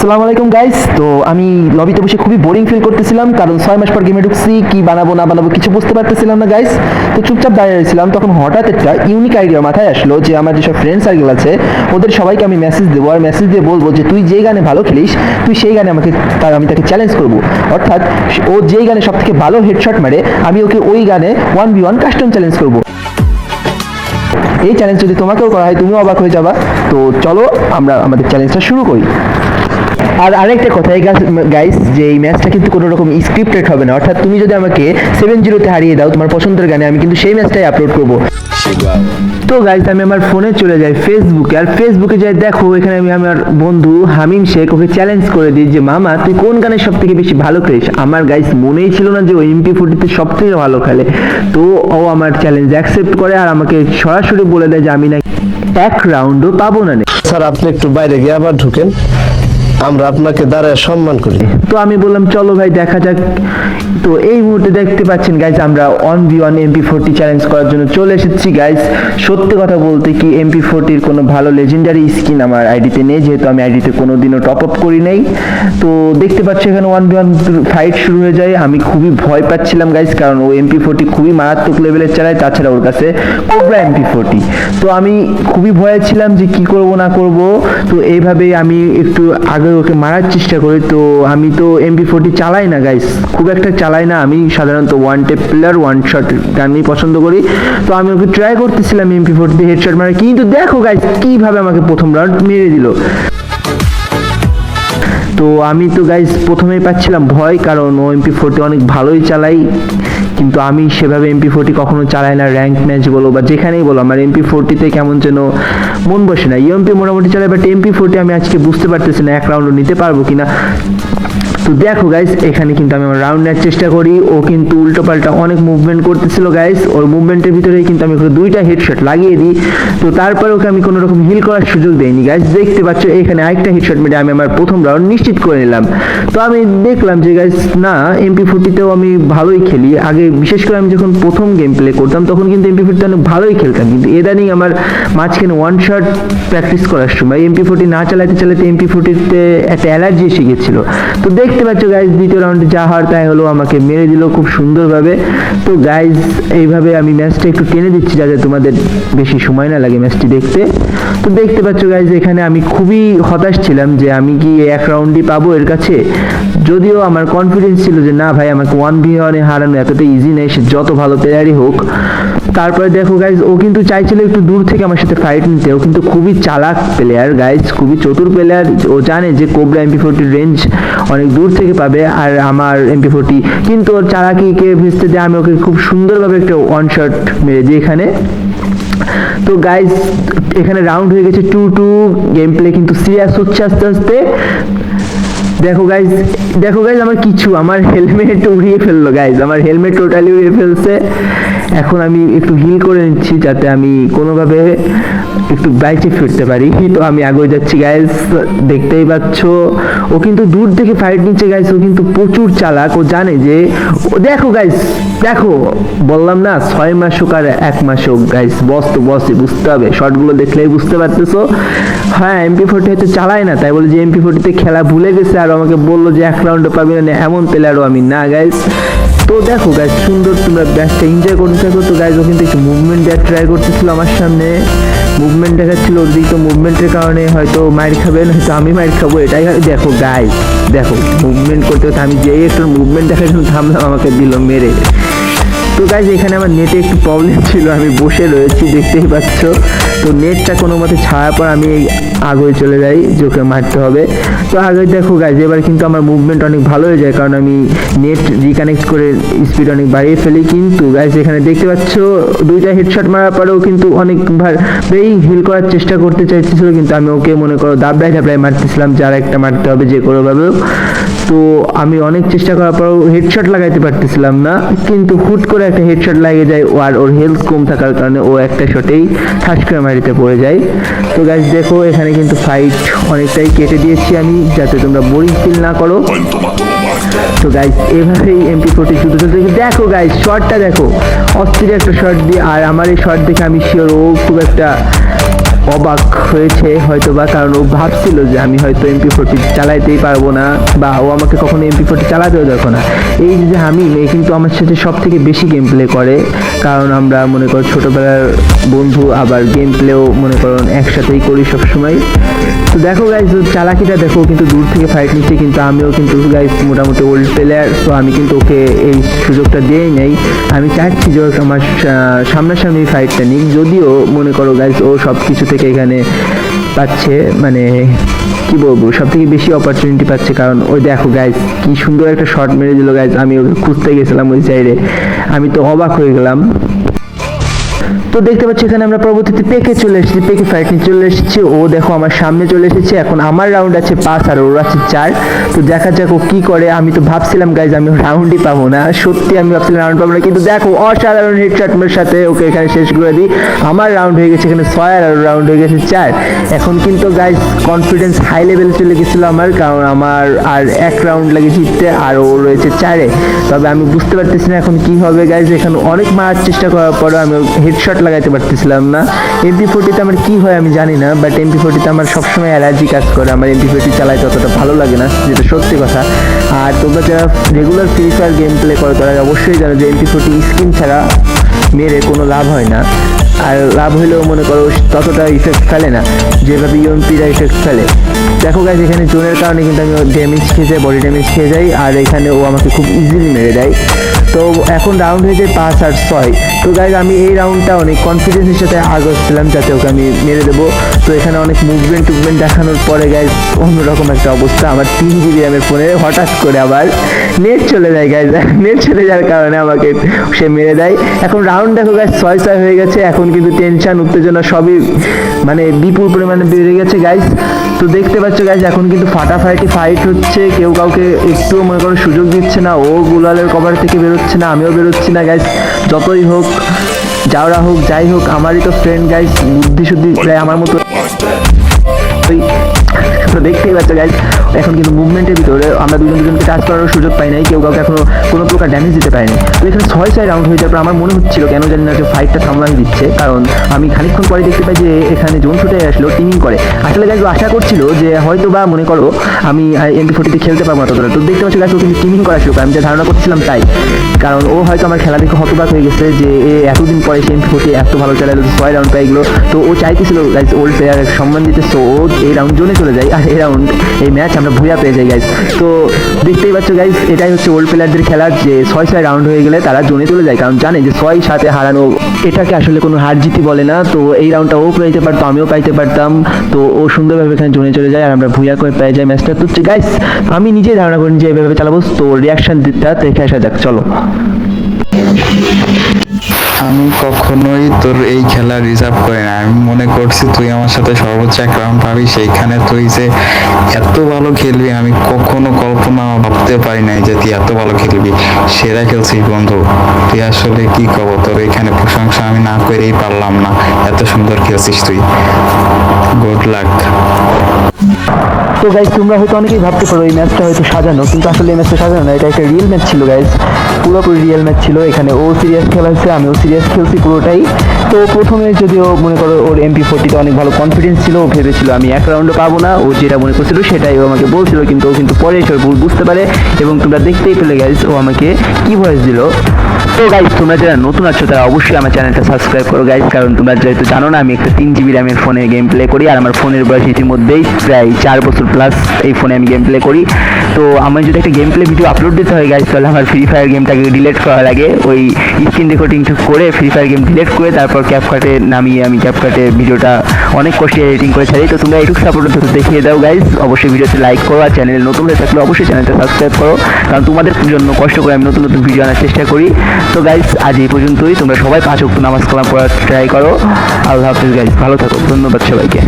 আসসালামু আলাইকুম গাইস। তো আমি লবিতে বসে খুবই বোরিং ফিল করতেছিলাম, কারণ 6 মাস পর গেমে ঢুকছি, কি বানাবো না বানাবো কিছু বুঝতে পারতেছিলাম না গাইস। তো চুপচাপ দাঁড়িয়ে রয়েছিলাম, তখন হঠাৎ একটা ইউনিক আইডিয়া মাথায় আসলো যে আমার যেসব ফ্রেন্ড সার্কেল আছে ওদের সবাইকে আমি মেসেজ দেবো, আর মেসেজ দিয়ে বলবো যে তুই যে গানে ভালো খেলিস তুই সেই গানে আমি তাকে চ্যালেঞ্জ করবো। অর্থাৎ ও যেই গানে সব থেকে ভালো হেডশট মারে আমি ওকে ওই গানে 1v1 কাস্টম চ্যালেঞ্জ করবো। এই চ্যালেঞ্জ যদি তোমাকেও করা হয় তুমিও অবাক হয়ে যাবা। তো চলো আমরা আমাদের চ্যালেঞ্জটা শুরু করি। আর আরেকটা কথা গাইস, যে এই ম্যাচটা কিন্তু কোনো রকম স্ক্রিপ্টেড হবে না, অর্থাৎ তুমি যদি আমাকে 7-0 হারিয়ে দাও তোমার পছন্দের গানে, আমি কিন্তু সেই ম্যাচটাই আপলোড করব। তো গাইস আমি আমার ফোনে চলে যাই ফেসবুকে, আর ফেসবুকে যাই দেখো এখানে আমি আমার বন্ধু হামিম শেখ ওকে চ্যালেঞ্জ করে দিই যে মামা তুই কোন গানে সব থেকে বেশি ভালো খেলিস। আমার গাইস মনেই ছিল না যে ও MP40 সব থেকে ভালো খেলে। তো ও আমার চ্যালেঞ্জ অ্যাকসেপ্ট করে আর আমাকে সরাসরি বলে দেয় যে আমি না এক রাউন্ডও পাবো না। স্যার আপনি একটু বাইরে গিয়ে আবার ঢুকেন, আমরা আপনাকে দাঁড়ায় সম্মান করি। তো আমি বললাম চলো ভাই দেখা যাক। তো এই মুহূর্তে দেখতে পাচ্ছেন গাইস আমরা 1v1 MP40 চ্যালেঞ্জ করার জন্য চলে এসেছি গাইস। সত্যি কথা বলতে কি MP40 কোনো ভালো লেজেন্ডারি স্কিন আমার আইডিতে নেই, যেহেতু আমি আইডিতে কোনোদিনও টপ আপ করি নাই। তো দেখতে পাচ্ছি এখানে 1v1 ফাইট শুরু হয়ে যায়। আমি খুবই ভয় পাচ্ছিলাম গাইস, কারণ ও MP40 খুবই মারাত্মক লেভেলের চালায়, তাছাড়া ওর কাছে কোবরা MP40। তো আমি খুবই ভয়ে ছিলাম যে কি করব না করব। তো এইভাবেই আমি একটু আগে ওকে মারার চেষ্টা করি। তো আমি তো MP40 চালাই না গাইস, খুব একটা চালাই না, আমি সাধারণত one tape player, one shot গানই পছন্দ করি। তো আমি ওকে ট্রাই করতেছিলাম MP40 দিয়ে হেডশট মারা, কিন্তু দেখো গাইস কিভাবে আমাকে প্রথম রাউন্ড মেরে দিল। তো আমি তো গাইস প্রথমেই পাচ্ছিলাম ভয়, কারণ ও MP40 অনেক ভালোই চালাই, কিন্তু আমি সেভাবে MP40 কখনো চালাই না। র্যাঙ্ক ম্যাচ বলো বা যেখানেই বলো আমার MP40 কেমন যেন মন বসে না। ইএমপি মোটামুটি চালাই, বাট MP40 আমি আজকে বুঝতে পারতেছি না এক রাউন্ডও নিতে পারবো কিনা। তো দেখো গাইস এখানে কিন্তু আমি আমার রাউন্ড নেওয়ার চেষ্টা করি, ও কিন্তু উল্টো পাল্টা অনেক মুভমেন্ট করতেছিল গাইস। ওর মুভমেন্টের ভিতরেই কিন্তু আমি ওকে দুইটা হেডশট লাগিয়ে দিই। তো তারপরে ওকে আমি কোনো রকম হিল করার সুযোগ দেইনি গাইস। দেখতে পাচ্ছ এখানে আরেকটা হেডশট মেরে আমি আমার প্রথম রাউন্ড নিশ্চিত করে নিলাম। তো আমি দেখলাম যে গাইস না MP40তেও আমি ভালোই খেলি। আগে বিশেষ করে আমি যখন প্রথম গেম প্লে করতাম তখন কিন্তু MP40 অনেক ভালোই খেলতাম, কিন্তু ইদানিং আমার মাঝখানে ওয়ান শট প্র্যাকটিস করার সময় MP40 না চালাতে চালাতে MP40তে একটা অ্যালার্জি এসে গেছিল। তো দেখতে পাচ্ছ গাইজ দ্বিতীয় রাউন্ডে যা হওয়ার তাই হলো, আমাকে মেরে দিল খুব সুন্দরভাবে। তো গাইজ এইভাবে আমি ম্যাচটা একটু টেনে দিচ্ছি যাতে তোমাদের বেশি সময় না লাগে ম্যাচটি দেখতে। তো দেখতে পাচ্ছ গাইজ এখানে আমি খুবই হতাশ ছিলাম যে আমি কি এক রাউন্ডই পাবো এর কাছে, যদিও আমার কনফিডেন্স ছিল যে না ভাই আমাকে 1v1 হারানো এতটা ইজি নেই, সে যত ভালো প্লেয়ারই হোক। তারপরে দেখো গাইজ ও কিন্তু চাইছিল একটু দূর থেকে আমার সাথে ফাইট নিতে, ও কিন্তু খুবই চালাক প্লেয়ার গাইজ, খুবই চতুর প্লেয়ার। ও জানে যে কোবরা MP40 রেঞ্জ অনেক দূর থেকে পাবে আর আমার MP40, কিন্তু ওর চালাকিকে ভেস্তে দিয়ে আমি ওকে খুব সুন্দরভাবে একটা ওয়ান শট মেরে দিই এখানে। তো গাইজ এখানে রাউন্ড হয়ে গেছে 2-2, গেম প্লে কিন্তু সিরিয়াস হচ্ছে আস্তে আস্তে। দেখো গাইজ আমার হেলমেট উড়িয়ে ফেললো গাইজ, আমার হেলমেট টোটালি উড়িয়ে ফেলছে। এখন আমি একটু হিল করে নিচ্ছি যাতে আমি কোনোভাবে একটু বাইচে ফিরতে পারি। তো আমি আগে যাচ্ছি গাইজ, দেখতেই পাচ্ছ ও কিন্তু দূর থেকে ফাইট নিচ্ছে গাইজ, ও কিন্তু প্রচুর চালাক, ও জানে যে দেখো গাইজ দেখো বললাম না 6 মাস হোক আর 1 মাস হোক গাইজ, বস তো বসই, বুঝতে হবে, শর্টগুলো দেখলেই বুঝতে পারতেছো। হ্যাঁ MP40 হয়তো চালায় না, তাই বলে যে MP40 খেলা ভুলে গেছে আর আমাকে বললো যে এক রাউন্ডও পাবি না, এমন প্লেয়ারও আমি না গাইজ। তো দেখো গাইজ সুন্দর তোমরা ম্যাচটা এনজয় করতে থাকো। তো গাইজ ও কিন্তু একটু মুভমেন্ট দেওয়ার ট্রাই করতেছিল আমার সামনে, মুভমেন্ট দেখাচ্ছিল ওর দিকে, তো মুভমেন্টের কারণে হয়তো মাইর খাবেন, হয়তো আমি মাইর খাবো, এটাই দেখো গাইজ। দেখো মুভমেন্ট করতে করতে আমি যেই একটু মুভমেন্ট দেখার জন্য থামলাম আমাকে দিল মেরে। তো গাইজ এখানে আমার নেটে একটু প্রবলেম ছিল, আমি বসে রয়েছি দেখতেই পাচ্ছ। তো নেটটা কোনো মতে ছাড়ার পর আমি আগে চলে যাই যে ওকে মারতে হবে। তো আগে দেখো গাইজ এবার কিন্তু আমার মুভমেন্ট অনেক ভালো হয়ে যায়, কারণ আমি নেট রিকানেক্ট করে স্পিড অনেক বাড়িয়ে ফেলি। কিন্তু গাইজ এখানে দেখতে পাচ্ছ দুইটা হেডশট মারার পরেও কিন্তু অনেকবার হিল করার চেষ্টা করতে চাইছিল, কিন্তু আমি ওকে মনে করো দাবড়ায় মারতেছিলাম যে আর একটা মারতে হবে যে কোনোভাবেও। তো আমি অনেক চেষ্টা করার পরেও হেডশট লাগাইতে পারতেছিলাম না, কিন্তু হুট করে একটা হেডশট লাগিয়ে যায়, আর ওর হেলথ কম থাকার কারণে ও একটা শটেই ঠাস করে মারিতে পড়ে যায়। তো গাইজ দেখো এখানে কিন্তু ফাইট অনেকটাই কেটে দিয়েছি আমি যাতে তোমরা বোরিং ফিল না করো। তো গাইজ এভাবেই MP40 শুধু দেখো গাইজ শটটা দেখো, অস্থির একটা শট দিয়ে, আর আমার এই শট দেখে আমি শিওর ও খুব একটা অবাক হয়েছে হয়তোবা, কারণ ও ভাবছিল যে আমি হয়তো MP40 চালাইতেই পারবো না, বা ও আমাকে কখনো MP40 চালাতেও দেখো না। এই যে হামিম, এ কিন্তু আমার সাথে সব থেকে বেশি গেম প্লে করে, কারণ আমরা মনে করো ছোটবেলার বন্ধু, আবার গেম প্লেও মনে করো একসাথেই করি সবসময়। তো দেখো গাইজ, চালাকিটা দেখো, কিন্তু দূর থেকে ফাইট নিচ্ছে, কিন্তু আমিও কিন্তু গাইজ মোটামুটি ওল্ড প্লেয়ার, তো আমি কিন্তু ওকে এই সুযোগটা দিয়েই নেই। আমি চাচ্ছি যে ও আমার সামনাসামনি ফাইটটা নিক, যদিও মনে করো গাইজ ও সব কিছু থেকে এখানে পাচ্ছে, মানে কি বলবো, সব থেকে বেশি অপরচুনিটি পাচ্ছে, কারণ ওই দেখো গাইজ কি সুন্দর একটা শট মেরে দিল গাইজ। আমি ওকে খুঁজতে গেছিলাম ওই সাইডে, আমি তো অবাক হয়ে গেলাম। তো দেখতে পাচ্ছি এখানে আমরা পরবর্তীতে পেকে চলে এসেছি, পেকে ফাইট নিয়ে চলে এসেছি। ও দেখো আমার সামনে চলে এসেছে, এখন আমার রাউন্ড আছে 5 আর ওর আছে 4। তো দেখা যাক ও কি করে। আমি তো ভাবছিলাম গাইজ আমি রাউন্ডই পাবো না, সত্যি আমি ভাবছিলাম রাউন্ড পাবো না, কিন্তু দেখো অসাধারণ হেডশটের সাথে ওকে এখানে শেষ করে দিই। আমার রাউন্ড হয়ে গেছে এখানে 6 আর ওর রাউন্ড হয়ে গেছে 4। এখন কিন্তু গাইজ কনফিডেন্স হাই লেভেল চলে গেছিলো আমার, কারণ আমার আর এক রাউন্ড লাগে জিততে, আর ও রয়েছে 4-এ। তবে আমি বুঝতে পারতেছি না এখন কি হবে গাইজ। এখানে অনেক মারার চেষ্টা করার পরে আমি হেডশট লাগাইতে পারতেছিলাম না। MP40তে আমার কি হয় আমি জানি না, বাট MP40তে আমার সবসময় অ্যালার্জি কাজ করে, আমার MP40 চালাইতে অতটা ভালো লাগে না, যেটা সত্যি কথা। আর তোমরা যারা regular free fire game play করো তারা অবশ্যই জানো যে MP40 স্কিন ছাড়া মেরে কোনো লাভ হয় না, আর লাভ হইলেও মনে করো ততটা ইফেক্ট ফেলে না যেভাবে ইউএমপিরা ইফেক্ট ফেলে। দেখো গাইজ এখানে জোনের কারণে কিন্তু আমি ড্যামেজ খেয়ে যাই, বডি ড্যামেজ খেয়ে যাই, আর এখানে ও আমাকে খুব ইজিলি মেরে দেয়। তো এখন রাউন্ড হয়ে যায় 5 আর 6। তো গাইজ আমি এই রাউন্ডটা অনেক কনফিডেন্সের সাথে আগছিলাম যাতে ওকে আমি মেরে দেবো। তো এখানে অনেক মুভমেন্ট দেখানোর পরে গাইজ অন্যরকম একটা অবস্থা, আমার 3 GB র্যামের ফোনে হঠাৎ করে আবার নেট চলে যায় গাইজ। নেট চলে যাওয়ার কারণে আমাকে সে মেরে দেয়। এখন রাউন্ড দেখো গাইজ 6-6 হয়ে গেছে, এখন কিন্তু টেনশন উত্তেজনা সবই মানে বিপুল পরিমাণে বেড়ে গেছে গাইজ। তো দেখতে পাচ্ছ গাইজ এখন কিন্তু ফাটাফাটি ফাইট হচ্ছে, কেউ কাউকে একটুও মনে করো সুযোগ দিচ্ছে না, ও গুলালের কভার থেকে বেরোচ্ছে না, আমিও বেরোচ্ছি না গাইজ। যতই হোক, যাওরা হোক, যাই হোক, আমারই তো ফ্রেন্ড গাইজ, বুদ্ধি শুদ্ধি প্রায় আমার মতো। তো দেখতেই পাচ্ছ গাইজ এখন কিন্তু মুভমেন্টের ভিতরে আমরা দুজনকে টাচ করার সুযোগ পাই নাই, কেউ কাউকে এখনো কোনো প্রকার ড্যামেজ দিতে পারিনি। তো এখানে 6-6 রাউন্ড হয়ে যাওয়ার পর আমার মনে হচ্ছিল কেন জানি না যে ফাইটটা থামলাই দিচ্ছে, কারণ আমি খানিকক্ষণ পরে দেখতে পাই যে এখানে জোন ছুটে আসলো টিমিং করে। আসলে গাইজ আশা করছিল যে হয়তো বা মনে করো আমি MP40তে খেলতে পারবো না ততটা। তো দেখতে পাচ্ছি গাইজ ও কিন্তু টিমিং করা শুরু করে, আমি যে ধারণা করছিলাম তাই, কারণ ও হয়তো আমার খেলা দেখে হতবাক হয়ে গেছে যে এতদিন পরে সে MP40 এত ভালো চালালো, 6 রাউন্ড পেয়ে গেলো। তো ও চাইতেছিল গাইজ ওল্ড প্লেয়ারের সম্মান দিতে, সো ও এই রাউন্ড জোনে চলে যায়, আর এই রাউন্ড এই ম্যাচ আমরা ভুয়া পেয়ে যাই গাইজ। তো দেখতেই পাচ্ছ গাইজ এটাই হচ্ছে ওল্ড প্লেয়ারদের খেলা, যে 6-6 রাউন্ড হয়ে গেলে তারা জোনে চলে যায়, কারণ জানে যে 6-7 হারানো এটাকে আসলে কোনো হার জিতি বলে না। তো এই রাউন্ডটা ও পাইতে পারতো, আমিও পাইতে পারতাম, তো ও সুন্দরভাবে এখানে জোনে চলে যায় আর আমরা ভুয়া করে পেয়ে যাই ম্যাচটা। তো গাইজ আমি নিজেই ধারণা করি যে এইভাবে চালাবো, তো রিয়াকশন দিতে দেখে আসা যাক, চলো। আমি কখনোই তোর এই খেলা রিজার্ভ করি না। আমি মনে করছি তুই আমার সাথে সর্বোচ্চ 1 রাউন্ড পাবি, সেইখানে তুই যে এত ভালো খেলবি আমি কখনো কল্পনা ভাবতে পারি নাই যে তুই এত ভালো খেলবি। সেরা খেলছিস বন্ধু, তুই আসলে কি কব, তোর এখানে প্রশংসা আমি না করেই পারলাম না, এত সুন্দর খেলছিস তুই। Good luck. তো গাইজ তোমরা হয়তো অনেকেই ভাবতে পারো এই ম্যাচটা হয়তো সাজানো, কিন্তু আসলে এই ম্যাচটা সাজানো না, এটা একটা রিয়েল ম্যাচ ছিল গাইজ, পুরোপুরি রিয়েল ম্যাচ ছিল। এখানে ও সিরিয়াস খেলাচ্ছে, আমিও সিরিয়াস খেলছি পুরোটাই। তো প্রথমে যদিও মনে করো ওর MP40তে অনেক ভালো কনফিডেন্স ছিল, ও ভেবেছিল আমি 1 রাউন্ডে পাবো না, ও যেটা মনে করছিল সেটাই ও আমাকে বলছিল, কিন্তু ও কিন্তু পরে এসে ভুল বুঝতে পারে, এবং তোমরা দেখতেই পেলে গাইজ ও আমাকে কি ভয়েস দিল। তো গাইজ তোমরা যারা নতুন আছো তারা অবশ্যই আমার চ্যানেলটা সাবস্ক্রাইব করো গাইজ, কারণ তোমরা যেহেতু জানো না আমি একটা 3 GB র্যামের ফোনে গেম প্লে করি, আর আমার ফোনের বয়স ইতিমধ্যেই প্রায় 4 বছর প্লাস এই ফোনে আমি গেম প্লে করি। তো আমার যদি একটা গেম প্লে ভিডিও আপলোড দিতে হয় গাইজ, তাহলে আমার ফ্রি ফায়ার গেমটাকে ডিলিট করা লাগে, ওই স্ক্রিন রেকর্ডিং করে ফ্রি ফায়ার গেম ডিলিট করে তারপর ক্যাপকাটে নামিয়ে আমি ক্যাপকাটে ভিডিওটা অনেক কষ্টে এডিটিং করে ছাড়ি। তো তোমরা একটু সাপোর্ট দেখিয়ে দাও গাইজ, অবশ্যই ভিডিওতে লাইক করো, আর চ্যানেলে নতুন হয়ে থাকলে অবশ্যই চ্যানেলটা সাবস্ক্রাইব করো, কারণ তোমাদের জন্য কষ্ট করে আমি নতুন নতুন ভিডিও আনার চেষ্টা করি। তো গাইজ আজ এই পর্যন্তই, তোমরা সবাই 5 ওয়াক্ত নামাজ কালাম পড়ার ট্রাই করো। আল্লাহ হাফিজ গাইজ, ভালো থাকো, ধন্যবাদ সবাইকে।